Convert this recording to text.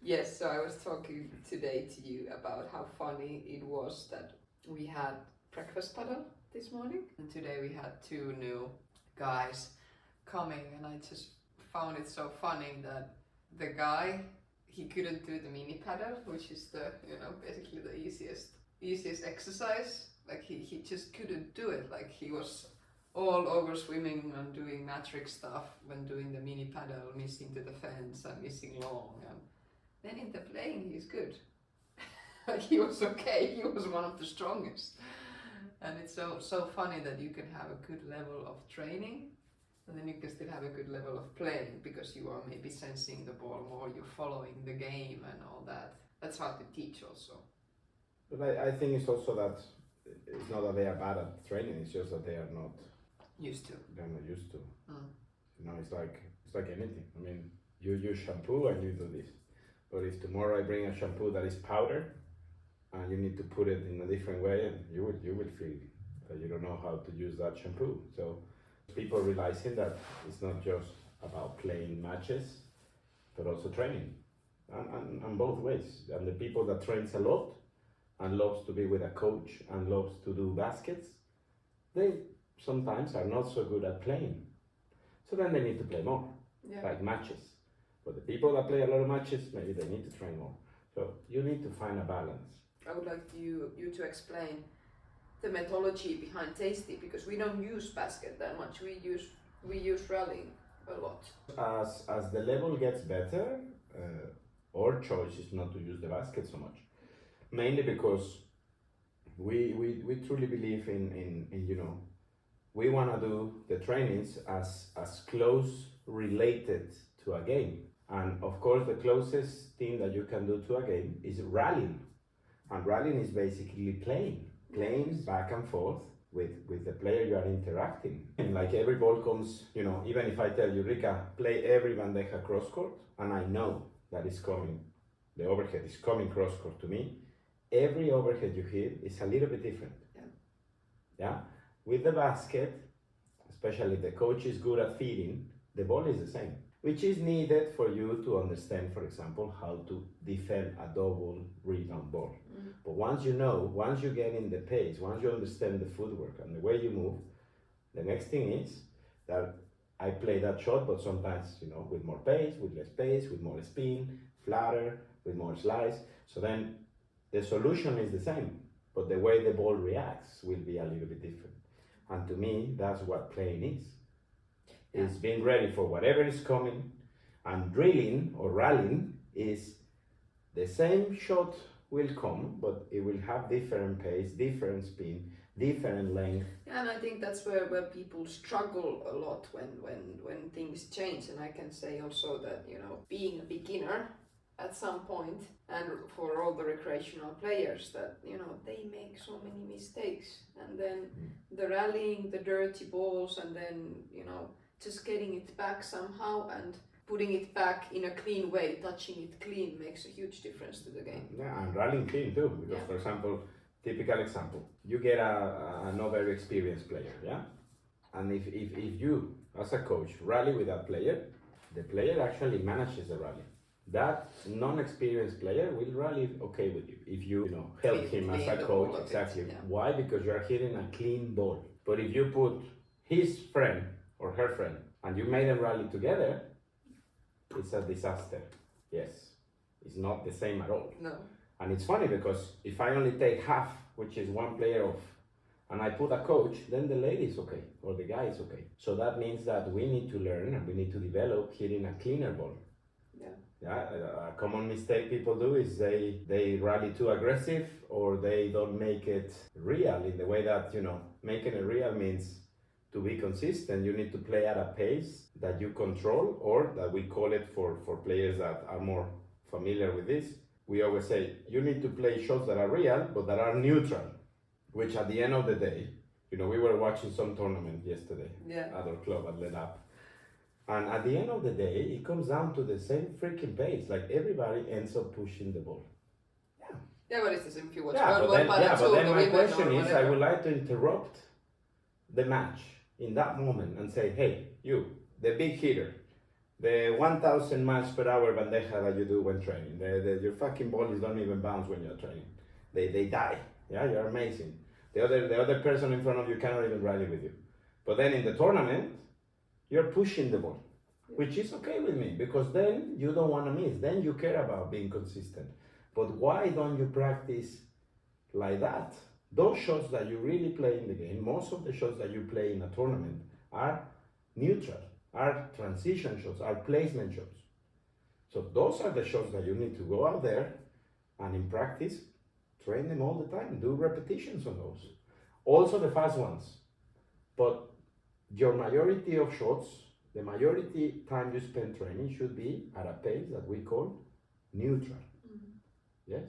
Yes, so I was talking today to you about how funny it was that we had breakfast paddle this morning, and today we had two new guys coming, and I just found it so funny that the guy, he couldn't do the mini paddle, which is the, basically the easiest exercise. Like he just couldn't do it. Like he was all over swimming and doing magic stuff when doing the mini paddle, missing to the fence and missing long. And then in the playing, he's good. Like he was okay. He was one of the strongest. And it's so funny that you can have a good level of training, and then you can still have a good level of playing because you are maybe sensing the ball more, you're following the game and all that. That's hard to teach also. But I think it's also that it's not that they are bad at training, it's just that they are not used to. They're not used to. It's like anything. I mean, you use shampoo and you do this. But if tomorrow I bring a shampoo that is powder and you need to put it in a different way, and you will feel that you don't know how to use that shampoo. So people realizing that it's not just about playing matches, but also training, and both ways. And the people that trains a lot and loves to be with a coach and loves to do baskets, they sometimes are not so good at playing. So then they need to play more, like matches. But the people that play a lot of matches, maybe they need to train more. So you need to find a balance. I would like you to explain the methodology behind Tasty, because we don't use basket that much. We use rallying a lot. As the level gets better, our choice is not to use the basket so much. Mainly because we truly believe in we want to do the trainings as close related to a game. And of course the closest thing that you can do to a game is rallying. And rallying is basically playing back and forth with the player you are interacting. And like every ball comes, even if I tell you, Rika, play every bandeja cross court, and I know that it's coming, the overhead is coming cross court to me, every overhead you hit is a little bit different. Yeah? With the basket, especially if the coach is good at feeding, the ball is the same, which is needed for you to understand, for example, how to defend a double rebound ball. But once you get in the pace, once you understand the footwork and the way you move, the next thing is that I play that shot, but sometimes, with more pace, with less pace, with more spin, flatter, with more slice. So then the solution is the same, but the way the ball reacts will be a little bit different. And to me, that's what playing is. It's being ready for whatever is coming, and drilling or rallying is the same shot will come, but it will have different pace, different spin, different length. Yeah, and I think that's where people struggle a lot when things change. And I can say also that, being a beginner at some point, and for all the recreational players, that they make so many mistakes, and then the rallying, the dirty balls, and then just getting it back somehow and putting it back in a clean way, touching it clean, makes a huge difference to the game. Yeah, and rallying clean too, because for example, typical example, you get a not very experienced player, and if you as a coach rally with that player, the player actually manages the rally. That non-experienced player will rally okay with you if you help him as a coach. Exactly. Why? Because you are hitting a clean ball. But if you put his friend or her friend and you made them rally together, it's a disaster. Yes, it's not the same at all. No. And it's funny because if I only take half, which is one player off, and I put a coach, then the lady is okay or the guy is okay. So that means that we need to learn and we need to develop hitting a cleaner ball. A common mistake people do is they rally too aggressive, or they don't make it real in the way that, making it real means to be consistent. You need to play at a pace that you control, or that we call it for players that are more familiar with this. We always say you need to play shots that are real, but that are neutral, which at the end of the day, we were watching some tournament yesterday at our club at Let Up. And at the end of the day, it comes down to the same freaking pace. Like everybody ends up pushing the ball. Yeah, but it's the same if you watch but then my question is, I would like to interrupt the match in that moment and say, hey, you, the big hitter, the 1,000 miles per hour bandeja that you do when training. Your fucking bodies don't even bounce when you're training. They die. Yeah, you're amazing. The other person in front of you cannot even ride it with you. But then in the tournament, you're pushing the ball, which is okay with me because then you don't want to miss. Then you care about being consistent. But why don't you practice like that? Those shots that you really play in the game, most of the shots that you play in a tournament are neutral, are transition shots, are placement shots. So those are the shots that you need to go out there and in practice, train them all the time, do repetitions on those. Also the fast ones. But your majority of shots, the majority time you spend training should be at a pace that we call neutral. Yes?